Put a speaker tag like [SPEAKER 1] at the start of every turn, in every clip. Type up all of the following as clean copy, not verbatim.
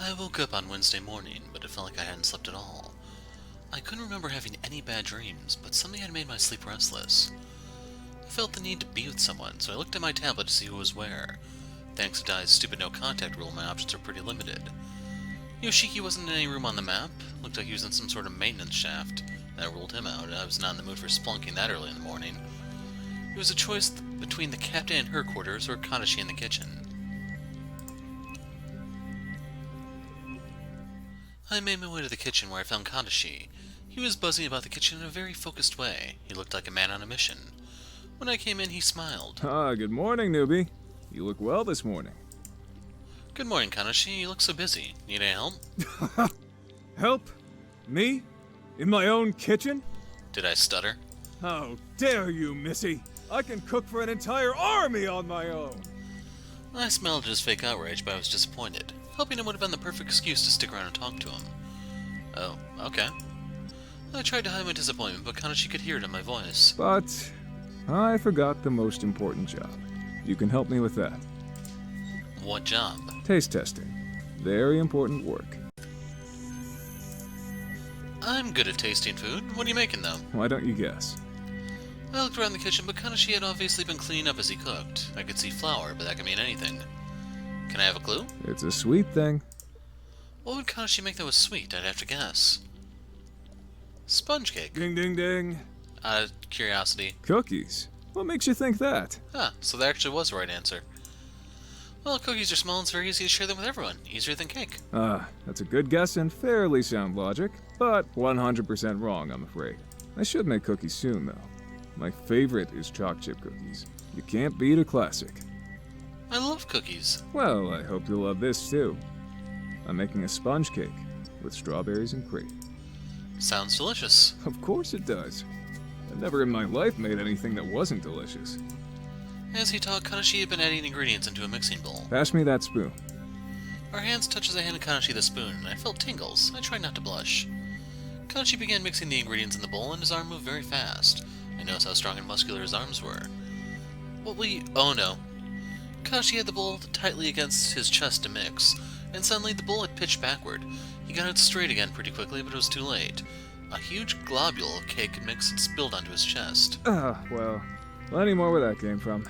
[SPEAKER 1] I woke up on Wednesday morning, but it felt like I hadn't slept at all. I couldn't remember having any bad dreams, but something had made my sleep restless. I felt the need to be with someone, so I looked at my tablet to see who was where. Thanks to Dai's stupid no contact rule, my options are pretty limited. Yoshiki wasn't in any room on the map. Looked like he was in some sort of maintenance shaft. That ruled him out. I was not in the mood for splunking that early in the morning. It was a choice between the captain and her quarters or Katashi in the kitchen. I made my way to the kitchen where I found Katashi. He was buzzing about the kitchen in a very focused way. He looked like a man on a mission. When I came in, he smiled.
[SPEAKER 2] Good morning, newbie. You look well this morning.
[SPEAKER 1] Good morning, Katashi. You look so busy. Need any help?
[SPEAKER 2] Help? Me? In my own kitchen?
[SPEAKER 1] Did I stutter?
[SPEAKER 2] How dare you, Missy! I can cook for an entire army on my own!
[SPEAKER 1] I smiled at his fake outrage, but I was disappointed. Helping him would have been the perfect excuse to stick around and talk to him. Oh, okay. I tried to hide my disappointment, but Katashi could hear it in my voice.
[SPEAKER 2] But I forgot the most important job. You can help me with that.
[SPEAKER 1] What job?
[SPEAKER 2] Taste testing. Very important work.
[SPEAKER 1] I'm good at tasting food. What are you making, though?
[SPEAKER 2] Why don't you guess?
[SPEAKER 1] I looked around the kitchen, but Katashi had obviously been cleaning up as he cooked. I could see flour, but that could mean anything. Can I have a clue?
[SPEAKER 2] It's a sweet thing.
[SPEAKER 1] What would Katashi make that was sweet? I'd have to guess. Sponge cake.
[SPEAKER 2] Ding ding ding.
[SPEAKER 1] Out of curiosity.
[SPEAKER 2] Cookies. What makes you think that?
[SPEAKER 1] So that actually was the right answer. Well, cookies are small and it's very easy to share them with everyone. Easier than cake.
[SPEAKER 2] That's a good guess and fairly sound logic, but 100% wrong, I'm afraid. I should make cookies soon, though. My favorite is choc chip cookies. You can't beat a classic.
[SPEAKER 1] I love cookies.
[SPEAKER 2] Well, I hope you'll love this, too. I'm making a sponge cake with strawberries and cream.
[SPEAKER 1] Sounds delicious.
[SPEAKER 2] Of course it does. I've never in my life made anything that wasn't delicious.
[SPEAKER 1] As he talked, Katashi had been adding ingredients into a mixing bowl.
[SPEAKER 2] Pass me that spoon.
[SPEAKER 1] Our hands touched as I handed Katashi the spoon, and I felt tingles. I tried not to blush. Katashi began mixing the ingredients in the bowl, and his arm moved very fast. I noticed how strong and muscular his arms were. Oh no. Katashi had the bowl tightly against his chest to mix, and suddenly the bowl had pitched backward. He got it straight again pretty quickly, but it was too late. A huge globule of cake mix had spilled onto his chest.
[SPEAKER 2] Well, plenty more where that came from.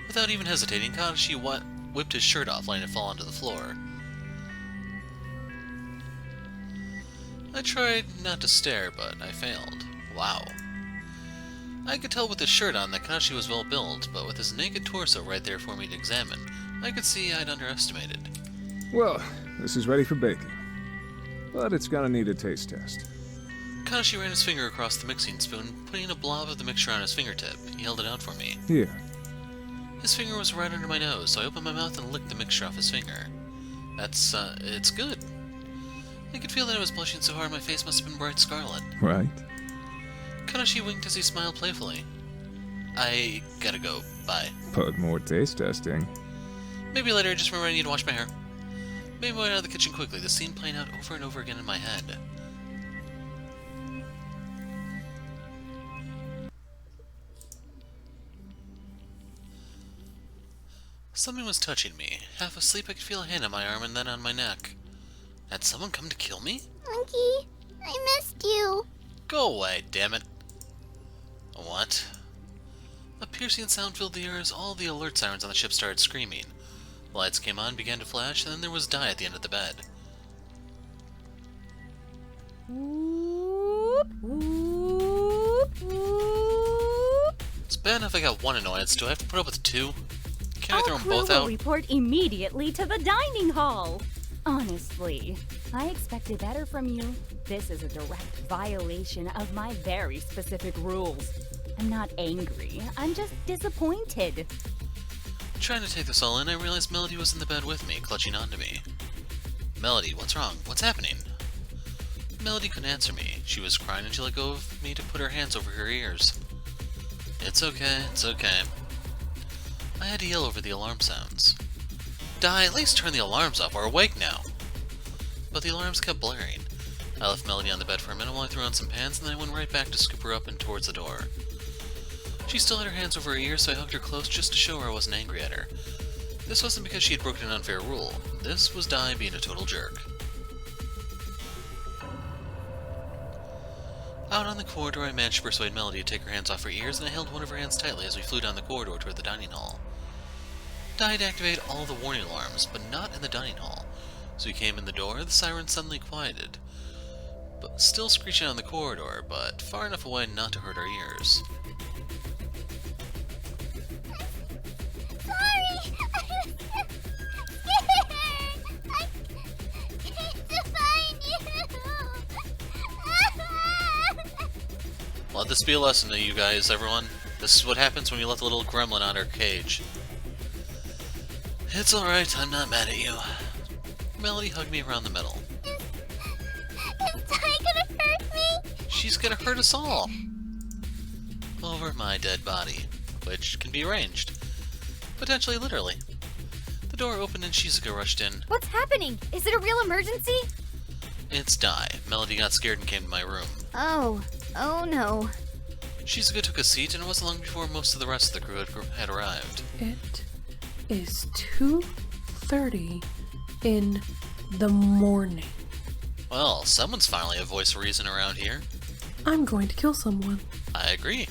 [SPEAKER 1] Without even hesitating, Katashi whipped his shirt off, letting it fall onto the floor. I tried not to stare, but I failed. Wow. I could tell with his shirt on that Katashi was well built, but with his naked torso right there for me to examine, I could see I'd underestimated.
[SPEAKER 2] Well, this is ready for baking. But it's gonna need a taste test.
[SPEAKER 1] Katashi ran his finger across the mixing spoon, putting a blob of the mixture on his fingertip. He held it out for me.
[SPEAKER 2] Here.
[SPEAKER 1] His finger was right under my nose, so I opened my mouth and licked the mixture off his finger. It's good. I could feel that I was blushing so hard my face must have been bright scarlet.
[SPEAKER 2] Right.
[SPEAKER 1] Katashi winked as he smiled playfully. I gotta go. Bye.
[SPEAKER 2] But more taste testing.
[SPEAKER 1] Maybe later. I just remember I need to wash my hair. Made my way out of the kitchen quickly, the scene playing out over and over again in my head. Something was touching me. Half asleep, I could feel a hand on my arm and then on my neck. Had someone come to kill me?
[SPEAKER 3] Monkey, I missed you.
[SPEAKER 1] Go away, damn it. What? A piercing sound filled the air as all the alert sirens on the ship started screaming. The lights came on, began to flash, and then there was Dai at the end of the bed.
[SPEAKER 3] Whoop, whoop, whoop.
[SPEAKER 1] It's bad enough I got one annoyance. Do I have to put up with two? Can't I throw them both
[SPEAKER 4] will
[SPEAKER 1] out?
[SPEAKER 4] Report immediately to the dining hall. Honestly, I expected better from you. This is a direct violation of my very specific rules. I'm not angry. I'm just disappointed.
[SPEAKER 1] Trying to take this all in, I realized Melody was in the bed with me, clutching onto me. Melody, what's wrong? What's happening? Melody couldn't answer me. She was crying and she let go of me to put her hands over her ears. It's okay, it's okay. I had to yell over the alarm sounds. Dai, at least turn the alarms off, we're awake now! But the alarms kept blaring. I left Melody on the bed for a minute while I threw on some pants, and then I went right back to scoop her up and towards the door. She still had her hands over her ears, so I hugged her close just to show her I wasn't angry at her. This wasn't because she had broken an unfair rule. This was Dai being a total jerk. Out on the corridor, I managed to persuade Melody to take her hands off her ears, and I held one of her hands tightly as we flew down the corridor toward the dining hall. Dai had activated all the warning alarms, but not in the dining hall. So we came in the door, the siren suddenly quieted. But still screeching on the corridor, but far enough away not to hurt our ears.
[SPEAKER 3] Sorry! I was scared! I came to find you!
[SPEAKER 1] Let this be a lesson to you guys, everyone. This is what happens when you let the little gremlin out of her cage. It's alright, I'm not mad at you. Melody hugged me around the middle.
[SPEAKER 3] Is Dai gonna hurt me?
[SPEAKER 1] She's gonna hurt us all! Over my dead body, which can be arranged. Potentially literally. The door opened and Shizuka rushed in.
[SPEAKER 3] What's happening? Is it a real emergency?
[SPEAKER 1] It's Dai. Melody got scared and came to my room.
[SPEAKER 3] Oh no.
[SPEAKER 1] Shizuka took a seat, and it wasn't long before most of the rest of the crew had arrived.
[SPEAKER 5] It is 2:30 in the morning.
[SPEAKER 1] Well, someone's finally a voice of reason around here.
[SPEAKER 5] I'm going to kill someone.
[SPEAKER 1] I agree.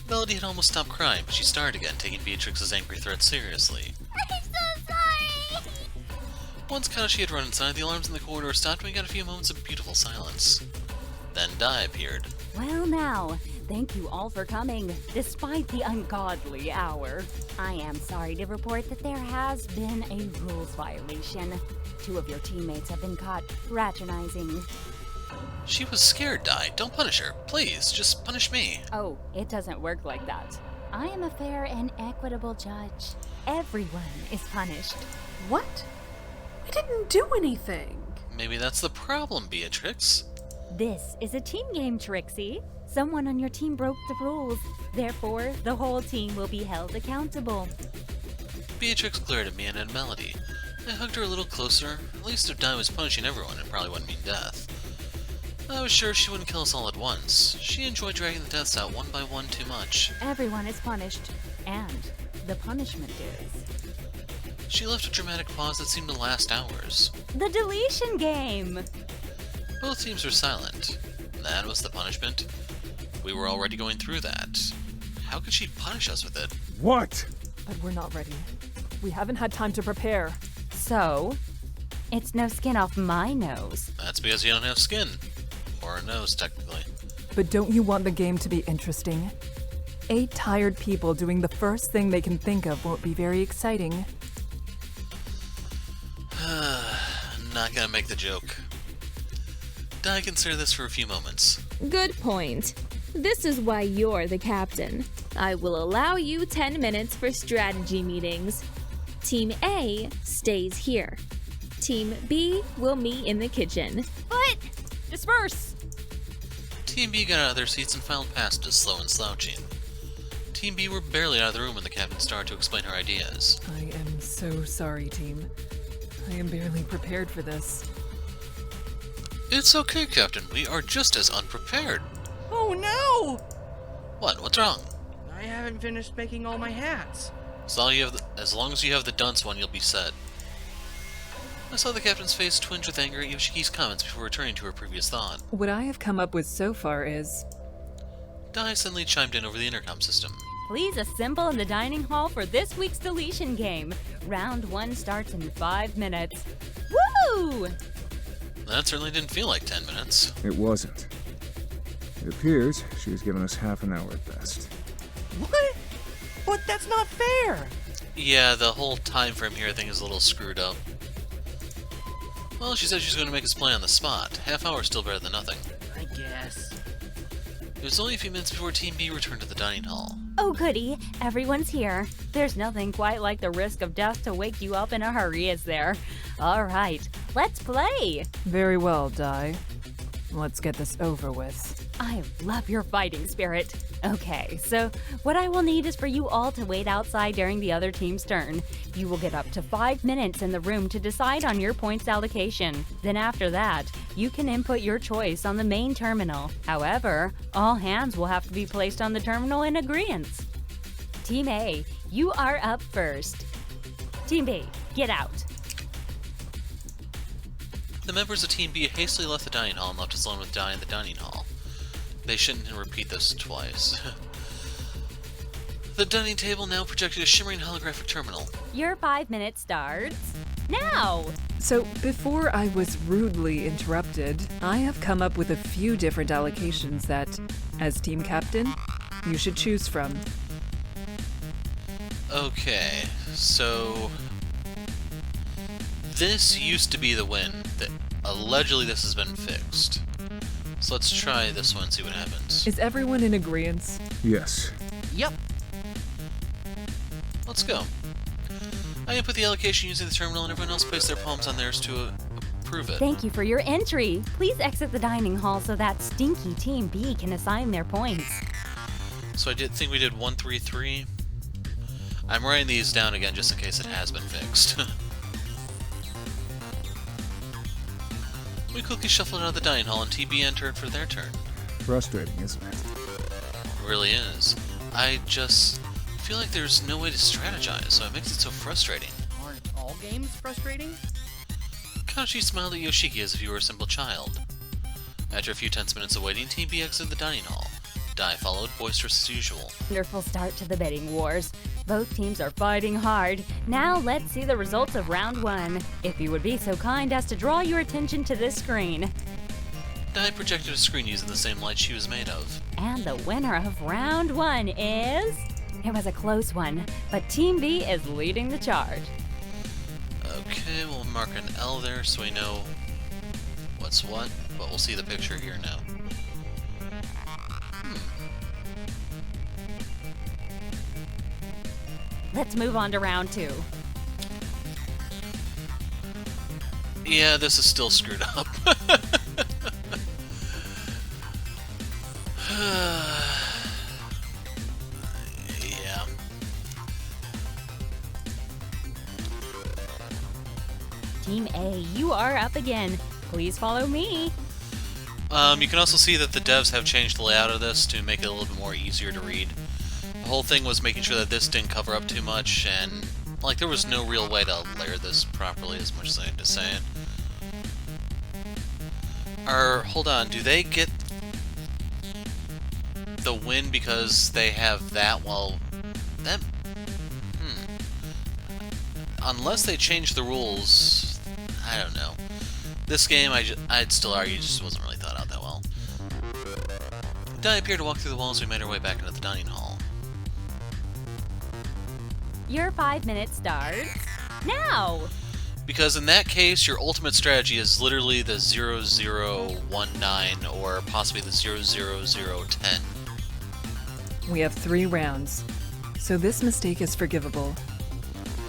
[SPEAKER 1] Melody had almost stopped crying, but she started again, taking Beatrix's angry threat seriously.
[SPEAKER 3] I'm so sorry!
[SPEAKER 1] Once Katashi had run inside, the alarms in the corridor stopped, and we got a few moments of beautiful silence. Then Dai appeared.
[SPEAKER 4] Well now, thank you all for coming, despite the ungodly hour. I am sorry to report that there has been a rules violation. 2 of your teammates have been caught fraternizing.
[SPEAKER 1] She was scared, Dai. Don't punish her. Please, just punish me.
[SPEAKER 4] Oh, it doesn't work like that. I am a fair and equitable judge. Everyone is punished.
[SPEAKER 5] What? I didn't do anything.
[SPEAKER 1] Maybe that's the problem, Beatrix.
[SPEAKER 4] This is a team game, Trixie. Someone on your team broke the rules. Therefore, the whole team will be held accountable.
[SPEAKER 1] Beatrix glared at me and at Melody. I hugged her a little closer. At least if Dai was punishing everyone, it probably wouldn't mean death. I was sure she wouldn't kill us all at once. She enjoyed dragging the deaths out one by one too much.
[SPEAKER 4] Everyone is punished, and the punishment is
[SPEAKER 1] She left a dramatic pause that seemed to last hours.
[SPEAKER 4] the deletion game.
[SPEAKER 1] Both teams were silent. That was the punishment. We were already going through that. How could she punish us with it?
[SPEAKER 2] What?
[SPEAKER 6] But we're not ready. We haven't had time to prepare.
[SPEAKER 4] So, it's no skin off my nose.
[SPEAKER 1] That's because you don't have skin. Or a nose, technically.
[SPEAKER 6] But don't you want the game to be interesting? 8 tired people doing the first thing they can think of won't be very exciting.
[SPEAKER 1] Not gonna make the joke. Dai, consider this for a few moments.
[SPEAKER 7] Good point. This is why you're the captain. I will allow you 10 minutes for strategy meetings. Team A stays here. Team B will meet in the kitchen.
[SPEAKER 3] But
[SPEAKER 4] Disperse!
[SPEAKER 1] Team B got out of their seats and filed past us, slow and slouching. Team B were barely out of the room when the captain started to explain her ideas.
[SPEAKER 6] I am so sorry, team. I am barely prepared for this.
[SPEAKER 1] It's okay, Captain. We are just as unprepared.
[SPEAKER 8] Oh no!
[SPEAKER 1] What? What's wrong?
[SPEAKER 8] I haven't finished making all my hats.
[SPEAKER 1] As long as you have the dunce one, you'll be set. I saw the captain's face twinge with anger at Yoshiki's comments before returning to her previous thought.
[SPEAKER 6] What I have come up with so far is...
[SPEAKER 1] Dai suddenly chimed in over the intercom system.
[SPEAKER 4] Please assemble in the dining hall for this week's deletion game. Round 1 starts in 5 minutes. Woo!
[SPEAKER 1] That certainly didn't feel like 10 minutes.
[SPEAKER 2] It wasn't. It appears she was giving us half an hour at best.
[SPEAKER 8] What? But that's not fair!
[SPEAKER 1] Yeah, the whole time frame here thing is a little screwed up. Well, she said she's going to make us play on the spot. Half hour is still better than nothing.
[SPEAKER 8] I guess.
[SPEAKER 1] It was only a few minutes before Team B returned to the dining hall.
[SPEAKER 4] Oh goody, everyone's here. There's nothing quite like the risk of death to wake you up in a hurry, is there? Alright, let's play!
[SPEAKER 6] Very well, Dai. Let's get this over with.
[SPEAKER 4] I love your fighting spirit. Okay, so what I will need is for you all to wait outside during the other team's turn. You will get up to 5 minutes in the room to decide on your points allocation. Then after that, you can input your choice on the main terminal. However, all hands will have to be placed on the terminal in agreement. Team A, you are up first. Team B, get out.
[SPEAKER 1] The members of Team B hastily left the dining hall and left us alone with Dai in the dining hall. They shouldn't repeat this twice. The dining table now projected a shimmering holographic terminal.
[SPEAKER 4] Your 5 minutes starts now!
[SPEAKER 6] So, before I was rudely interrupted, I have come up with a few different allocations that, as team captain, you should choose from.
[SPEAKER 1] Okay, so... this used to be the win. Allegedly this has been fixed. So let's try this one and see what happens.
[SPEAKER 6] Is everyone in agreement?
[SPEAKER 2] Yes.
[SPEAKER 8] Yep.
[SPEAKER 1] Let's go. I input the allocation using the terminal and everyone else placed their palms on theirs to approve it.
[SPEAKER 4] Thank you for your entry. Please exit the dining hall so that stinky Team B can assign their points.
[SPEAKER 1] So I think we did 1, 3, 3. I'm writing these down again just in case it has been fixed. We quickly shuffled out of the dining hall and TB entered for their turn.
[SPEAKER 2] Frustrating, isn't it?
[SPEAKER 1] It really is. I just feel like there's no way to strategize, so it makes it so frustrating.
[SPEAKER 8] Aren't all games frustrating?
[SPEAKER 1] Katashi smiled at Yoshiki as if he were a simple child. After a few tense minutes of waiting, Team B exited the dining hall. Dai followed, boisterous as usual.
[SPEAKER 4] Wonderful start to the bidding wars. Both teams are fighting hard. Now let's see the results of round 1. If you would be so kind as to draw your attention to this screen.
[SPEAKER 1] Dai projected a screen using the same light she was made of.
[SPEAKER 4] And the winner of round 1 is... It was a close one, but Team B is leading the charge.
[SPEAKER 1] Okay, we'll mark an L there so we know what's what, but we'll see the picture here now.
[SPEAKER 4] Let's move on to round 2.
[SPEAKER 1] Yeah, this is still screwed up. Yeah.
[SPEAKER 4] Team A, you are up again. Please follow me.
[SPEAKER 1] You can also see that the devs have changed the layout of this to make it a little bit more easier to read. The whole thing was making sure that this didn't cover up too much, and like there was no real way to layer this properly, as much as I had to say it. Or, hold on, do they get the win because they have that? Well, that... Unless they change the rules, I don't know. This game, I'd still argue, just wasn't really thought out that well. Dai appeared to walk through the walls as we made our way back into the dining hall.
[SPEAKER 4] Your 5 minutes starts now.
[SPEAKER 1] Because in that case, your ultimate strategy is literally the 0019 or possibly the 00010.
[SPEAKER 6] We have 3 rounds, so this mistake is forgivable.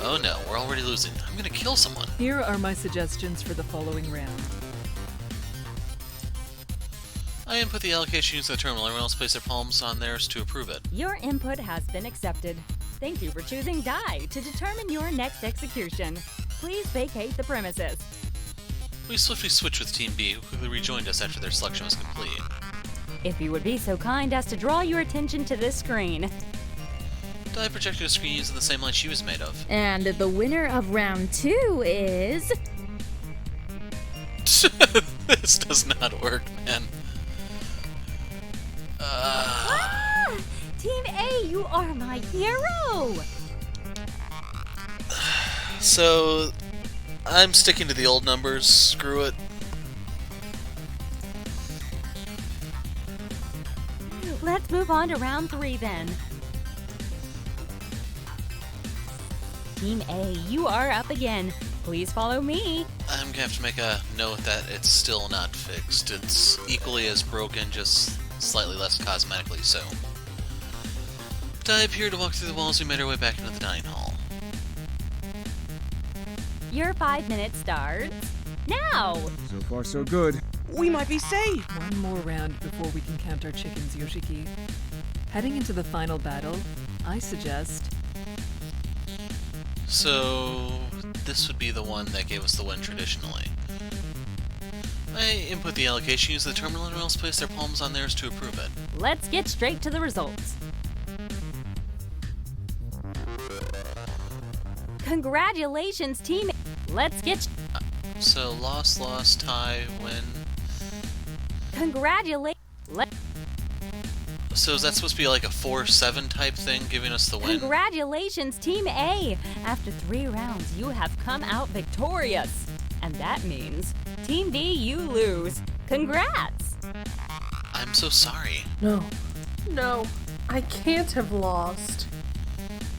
[SPEAKER 1] Oh no, we're already losing. I'm gonna kill someone.
[SPEAKER 6] Here are my suggestions for the following round.
[SPEAKER 1] I input the allocation using the terminal. Everyone else placed their palms on theirs to approve it.
[SPEAKER 4] Your input has been accepted. Thank you for choosing Dai to determine your next execution. Please vacate the premises.
[SPEAKER 1] We swiftly switched with Team B, who quickly rejoined us after their selection was complete.
[SPEAKER 4] If you would be so kind as to draw your attention to this screen.
[SPEAKER 1] Dai projected a screen using the same light she was made of.
[SPEAKER 7] And the winner of round 2 is...
[SPEAKER 1] This does not work, man.
[SPEAKER 4] Ah! Team A, you are my hero!
[SPEAKER 1] So, I'm sticking to the old numbers. Screw it.
[SPEAKER 4] Let's move on to round 3 then. Team A, you are up again. Please follow me.
[SPEAKER 1] I'm gonna have to make a note that it's still not fixed. It's equally as broken, just slightly less cosmetically so. Dai appeared to walk through the walls. We made our way back into the dining hall.
[SPEAKER 4] Your 5 minutes starts now.
[SPEAKER 2] So far, so good.
[SPEAKER 8] We might be safe!
[SPEAKER 6] One more round before we can count our chickens, Yoshiki. Heading into the final battle, I suggest...
[SPEAKER 1] So, this would be the one that gave us the win traditionally. I input the allocation, use the terminal, and everyone else place their palms on theirs to approve it.
[SPEAKER 4] Let's get straight to the results. Congratulations, Team A. Let's get...
[SPEAKER 1] So, loss, tie, win.
[SPEAKER 4] Congratulations.
[SPEAKER 1] So is that supposed to be like a 4-7 type thing, giving us the win?
[SPEAKER 4] Congratulations, Team A! After 3 rounds, you have come out victorious. And that means, Team B, you lose. Congrats!
[SPEAKER 1] I'm so sorry.
[SPEAKER 5] No. No. I can't have lost.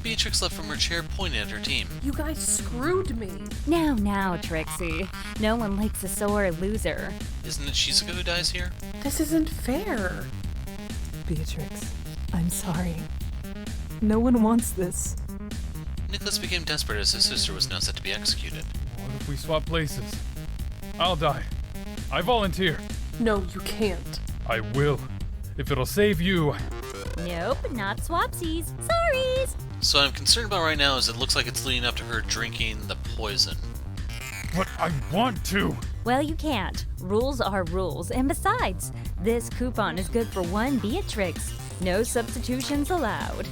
[SPEAKER 1] Beatrix left from her chair pointing at her team.
[SPEAKER 5] You guys screwed me.
[SPEAKER 4] Now, Trixie. No one likes a sore loser.
[SPEAKER 1] Isn't it Shizuka who dies here?
[SPEAKER 5] This isn't fair.
[SPEAKER 6] Beatrix, I'm sorry. No one wants this.
[SPEAKER 1] Nicholas became desperate as his sister was now set to be executed.
[SPEAKER 9] What if we swap places? I'll die. I volunteer.
[SPEAKER 5] No, you can't.
[SPEAKER 9] I will. If it'll save you.
[SPEAKER 4] Nope, not swapsies. Sorries!
[SPEAKER 1] So what I'm concerned about right now is it looks like it's leading up to her drinking the poison.
[SPEAKER 9] But I want to.
[SPEAKER 4] Well, you can't. Rules are rules. And besides, this coupon is good for one Beatrix. No substitutions allowed.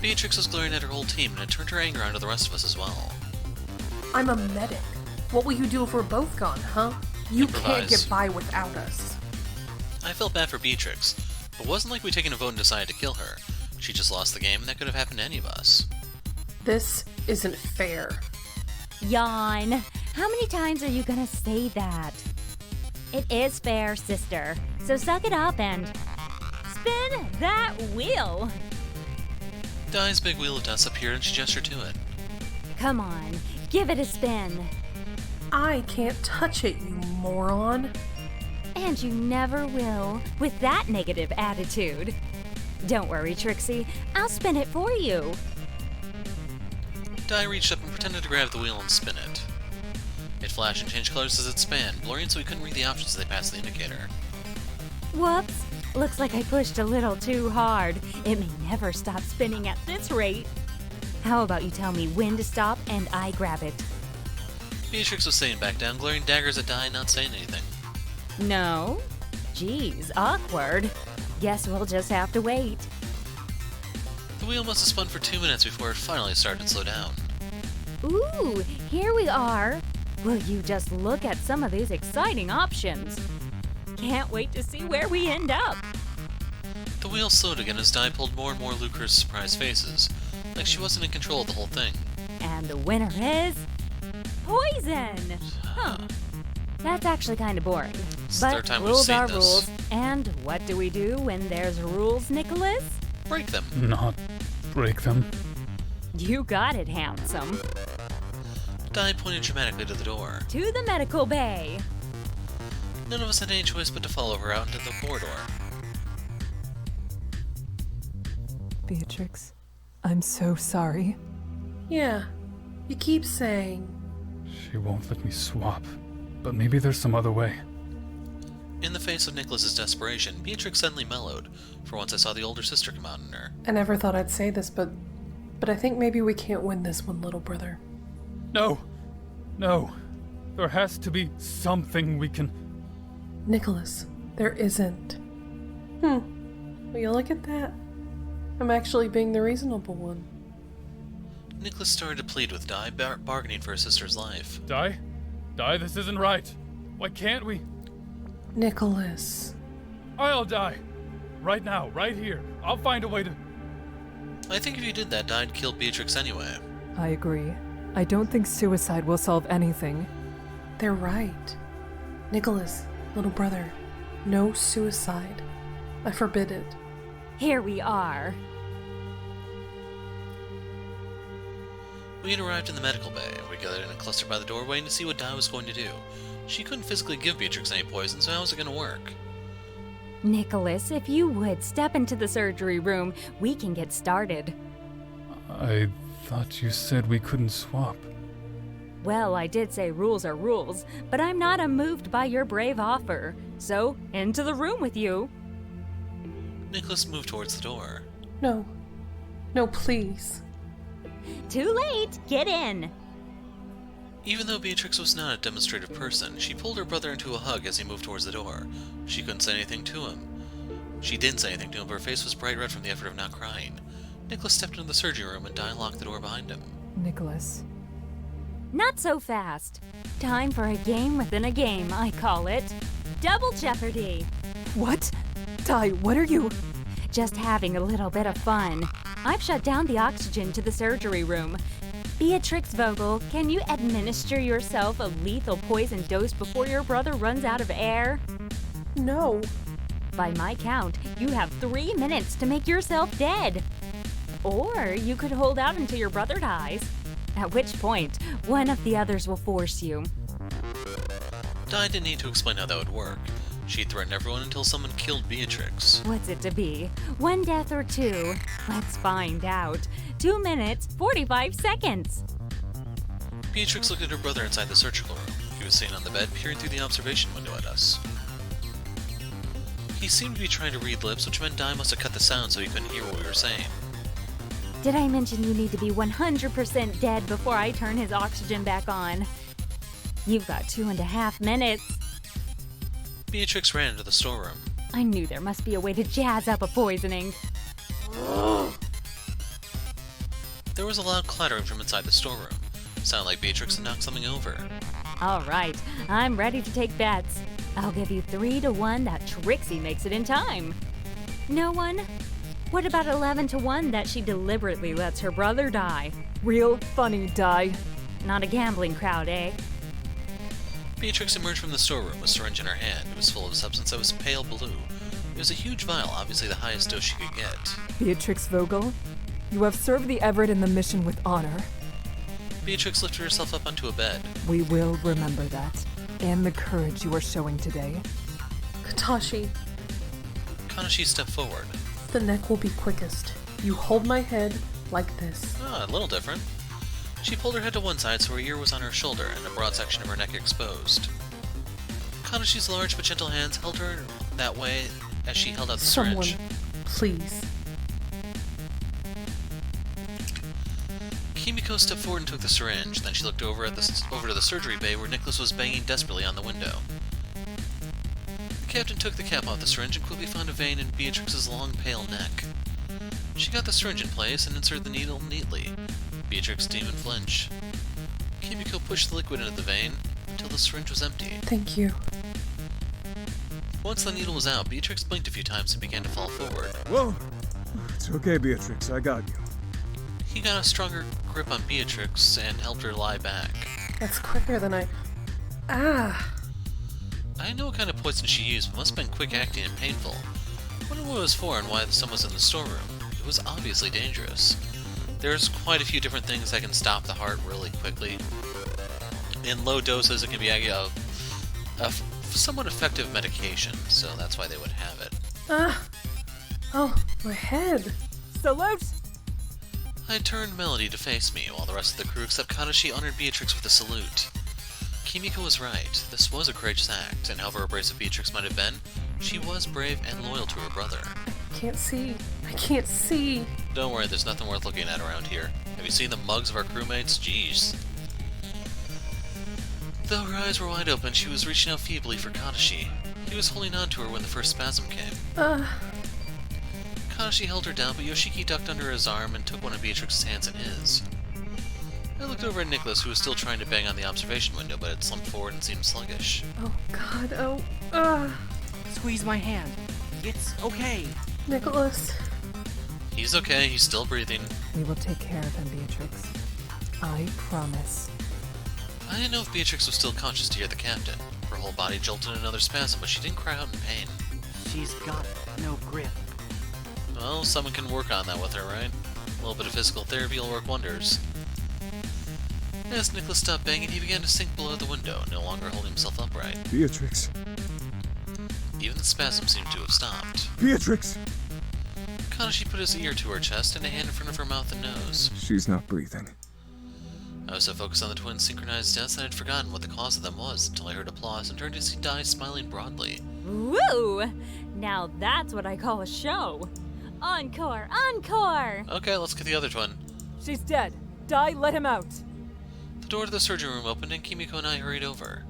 [SPEAKER 1] Beatrix was glaring at her whole team, and it turned her anger onto the rest of us as well.
[SPEAKER 5] I'm a medic. What will you do if we're both gone, huh? You can't
[SPEAKER 1] Improvise.
[SPEAKER 5] get by without us.
[SPEAKER 1] I felt bad for Beatrix, but it wasn't like we'd taken a vote and decided to kill her. She just lost the game, and that could have happened to any of us.
[SPEAKER 5] This isn't fair.
[SPEAKER 4] Yawn. How many times are you gonna say that? It is fair, sister. So suck it up and spin that wheel.
[SPEAKER 1] Dai's big wheel of dust appeared and she gestured to it.
[SPEAKER 4] Come on, give it a spin.
[SPEAKER 5] I can't touch it, you moron.
[SPEAKER 4] And you never will, with that negative attitude. Don't worry, Trixie. I'll spin it for you.
[SPEAKER 1] Dai reached up and pretended to grab the wheel and spin it. It flashed and changed colors as it span, blurring so we couldn't read the options as they passed the indicator.
[SPEAKER 4] Whoops. Looks like I pushed a little too hard. It may never stop spinning at this rate. How about you tell me when to stop and I grab it?
[SPEAKER 1] Beatrix was sitting back down, glaring daggers at Dai, not saying anything.
[SPEAKER 4] No? Geez, awkward. Guess we'll just have to wait.
[SPEAKER 1] The wheel must have spun for 2 minutes before it finally started to slow down.
[SPEAKER 4] Ooh, here we are. Will you just look at some of these exciting options? Can't wait to see where we end up.
[SPEAKER 1] The wheel slowed again as Dai pulled more and more lucre's surprised faces, like she wasn't in control of the whole thing.
[SPEAKER 4] And the winner is... poison! Huh. That's actually kind of boring.
[SPEAKER 1] It's the
[SPEAKER 4] But
[SPEAKER 1] third time we've
[SPEAKER 4] rules
[SPEAKER 1] seen
[SPEAKER 4] are
[SPEAKER 1] this.
[SPEAKER 4] rules. And what do we do when there's rules, Nicholas?
[SPEAKER 1] Break them.
[SPEAKER 9] Not break them.
[SPEAKER 4] You got it, handsome.
[SPEAKER 1] Dai pointed dramatically to the door.
[SPEAKER 4] To the medical bay.
[SPEAKER 1] None of us had any choice but to follow her out into the corridor.
[SPEAKER 6] Beatrix, I'm so sorry.
[SPEAKER 5] Yeah, you keep saying.
[SPEAKER 9] She won't let me swap. But maybe there's some other way.
[SPEAKER 1] In the face of Nicholas's desperation, Beatrix suddenly mellowed. For once I saw the older sister come out in her.
[SPEAKER 5] I never thought I'd say this, but I think maybe we can't win this one, little brother.
[SPEAKER 9] No! No! There has to be something we can...
[SPEAKER 5] Nicholas, there isn't. Will you look at that? I'm actually being the reasonable one.
[SPEAKER 1] Nicholas started to plead with Dai, bargaining for his sister's life.
[SPEAKER 9] Dai? Dai, this isn't right. Why can't we?
[SPEAKER 5] Nicholas.
[SPEAKER 9] I'll die. Right now, right here. I'll find a way to...
[SPEAKER 1] I think if you did that, Dai'd kill Beatrix anyway.
[SPEAKER 6] I agree. I don't think suicide will solve anything.
[SPEAKER 5] They're right. Nicholas, little brother, no suicide. I forbid it.
[SPEAKER 4] Here we are.
[SPEAKER 1] We had arrived in the medical bay. We gathered in a cluster by the door, waiting to see what Dai was going to do. She couldn't physically give Beatrix any poison, so how was it going to work?
[SPEAKER 4] Nicholas, if you would step into the surgery room, we can get started.
[SPEAKER 9] I thought you said we couldn't swap.
[SPEAKER 4] Well, I did say rules are rules, but I'm not unmoved by your brave offer. So, into the room with you.
[SPEAKER 1] Nicholas moved towards the door.
[SPEAKER 5] No. No, please.
[SPEAKER 4] Too late. Get in.
[SPEAKER 1] Even though Beatrix was not a demonstrative person, she pulled her brother into a hug as he moved towards the door. She couldn't say anything to him. She didn't say anything to him, but her face was bright red from the effort of not crying. Nicholas stepped into the surgery room and Dai locked the door behind him.
[SPEAKER 6] Nicholas.
[SPEAKER 4] Not so fast. Time for a game within a game, I call it. Double Jeopardy!
[SPEAKER 6] What? Dai, what are you?
[SPEAKER 4] Just having a little bit of fun. I've shut down the oxygen to the surgery room. Beatrix Vogel, can you administer yourself a lethal poison dose before your brother runs out of air?
[SPEAKER 5] No.
[SPEAKER 4] By my count, you have 3 minutes to make yourself dead. Or you could hold out until your brother dies. At which point, one of the others will force you.
[SPEAKER 1] Di didn't need to explain how that would work. She threatened everyone until someone killed Beatrix.
[SPEAKER 4] What's it to be? 1 death or 2? Let's find out. 2 minutes, 45 seconds.
[SPEAKER 1] Beatrix looked at her brother inside the surgical room. He was sitting on the bed, peering through the observation window at us. He seemed to be trying to read lips, which meant Di must have cut the sound so he couldn't hear what we were saying.
[SPEAKER 4] Did I mention you need to be 100% dead before I turn his oxygen back on? You've got 2.5 minutes.
[SPEAKER 1] Beatrix ran into the storeroom.
[SPEAKER 4] I knew there must be a way to jazz up a poisoning.
[SPEAKER 1] There was a loud clattering from inside the storeroom. Sounded like Beatrix had knocked something over.
[SPEAKER 4] All right, I'm ready to take bets. I'll give you 3 to 1 that Trixie makes it in time. No one? What about 11 to 1 that she deliberately lets her brother die?
[SPEAKER 6] Real funny, Dai.
[SPEAKER 4] Not a gambling crowd, eh?
[SPEAKER 1] Beatrix emerged from the storeroom, a syringe in her hand. It was full of a substance that was pale blue. It was a huge vial, obviously the highest dose she could get.
[SPEAKER 6] Beatrix Vogel, you have served the Everett and the mission with honor.
[SPEAKER 1] Beatrix lifted herself up onto a bed.
[SPEAKER 6] We will remember that, and the courage you are showing today.
[SPEAKER 5] Katashi,
[SPEAKER 1] Katashi stepped forward.
[SPEAKER 5] the neck will be quickest. You hold my head like this.
[SPEAKER 1] Ah, a little different. She pulled her head to one side so her ear was on her shoulder and a broad section of her neck exposed. Katashi's large but gentle hands held her that way as she held out the
[SPEAKER 5] Someone,
[SPEAKER 1] syringe.
[SPEAKER 5] please.
[SPEAKER 1] Kimiko stepped forward and took the syringe. Then she looked over to the surgery bay where Nicholas was banging desperately on the window. The captain took the cap off the syringe and quickly found a vein in Beatrix's long, pale neck. She got the syringe in place and inserted the needle neatly. Beatrix didn't even flinch. Kimiko pushed the liquid into the vein until the syringe was empty.
[SPEAKER 5] Thank you.
[SPEAKER 1] Once the needle was out, Beatrix blinked a few times and began to fall forward.
[SPEAKER 2] Whoa! It's okay, Beatrix. I got you.
[SPEAKER 1] He got a stronger grip on Beatrix and helped her lie back.
[SPEAKER 5] That's quicker than I... Ah!
[SPEAKER 1] I didn't know what kind of poison she used, but must have been quick acting and painful. I wonder what it was for and why someone was in the storeroom. It was obviously dangerous. There's quite a few different things that can stop the heart really quickly. In low doses, it can be a somewhat effective medication, so that's why they would have it.
[SPEAKER 5] Ah! Oh, my head!
[SPEAKER 6] Salute!
[SPEAKER 1] I turned Melody to face me, while the rest of the crew except Katashi honored Beatrix with a salute. Kimiko was right. This was a courageous act, and however abrasive Beatrix might have been, she was brave and loyal to her brother.
[SPEAKER 5] Can't see. I can't see.
[SPEAKER 1] Don't worry, there's nothing worth looking at around here. Have you seen the mugs of our crewmates? Jeez. Though her eyes were wide open, she was reaching out feebly for Katashi. He was holding on to her when the first spasm came. Katashi held her down, but Yoshiki ducked under his arm and took one of Beatrix's hands in his. I looked over at Nicholas, who was still trying to bang on the observation window, but had slumped forward and seemed sluggish.
[SPEAKER 5] Oh, God. Oh,
[SPEAKER 8] Squeeze my hand. It's okay.
[SPEAKER 5] Nicholas.
[SPEAKER 1] He's okay, he's still breathing.
[SPEAKER 6] We will take care of him, Beatrix. I promise.
[SPEAKER 1] I didn't know if Beatrix was still conscious to hear the captain. Her whole body jolted in another spasm, but she didn't cry out in pain.
[SPEAKER 8] She's got no grip.
[SPEAKER 1] Well, someone can work on that with her, right? A little bit of physical therapy will work wonders. As Nicholas stopped banging, he began to sink below the window, no longer holding himself upright.
[SPEAKER 2] Beatrix.
[SPEAKER 1] Even the spasm seemed to have stopped.
[SPEAKER 2] Beatrix!
[SPEAKER 1] Katashi put his ear to her chest and a hand in front of her mouth and nose.
[SPEAKER 2] She's not breathing.
[SPEAKER 1] I was so focused on the twins' synchronized deaths that I'd forgotten what the cause of them was until I heard applause and turned to see Dai smiling broadly.
[SPEAKER 4] Woo! Now that's what I call a show. Encore! Encore!
[SPEAKER 1] Okay, let's get the other twin.
[SPEAKER 6] She's dead. Dai, let him out.
[SPEAKER 1] The door to the surgery room opened and Kimiko and I hurried over.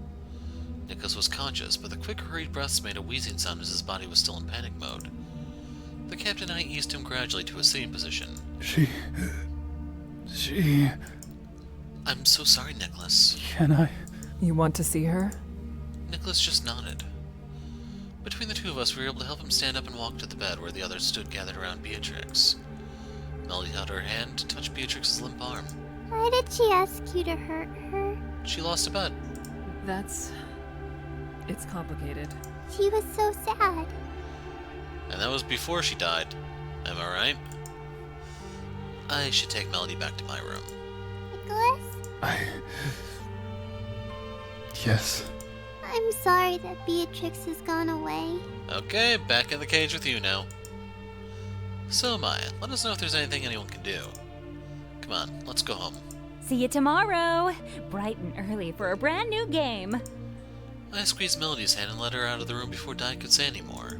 [SPEAKER 1] Nicholas was conscious, but the quick, hurried breaths made a wheezing sound as his body was still in panic mode. The captain and I eased him gradually to a sitting position.
[SPEAKER 9] She...
[SPEAKER 1] I'm so sorry, Nicholas.
[SPEAKER 9] Can I?
[SPEAKER 6] You want to see her?
[SPEAKER 1] Nicholas just nodded. Between the two of us, we were able to help him stand up and walk to the bed where the others stood gathered around Beatrix. Melody held her hand to touch Beatrix's limp arm.
[SPEAKER 3] Why did she ask you to hurt her?
[SPEAKER 1] She lost a bet.
[SPEAKER 6] It's complicated.
[SPEAKER 3] She was so sad.
[SPEAKER 1] And that was before she died. Am I right? I should take Melody back to my room.
[SPEAKER 3] Nicholas?
[SPEAKER 9] Yes.
[SPEAKER 3] I'm sorry that Beatrix has gone away.
[SPEAKER 1] Okay, back in the cage with you now. So, Maya, let us know if there's anything anyone can do. Come on, let's go home.
[SPEAKER 4] See you tomorrow, bright and early for a brand new game.
[SPEAKER 1] I squeezed Melody's hand and let her out of the room before Di could say any more.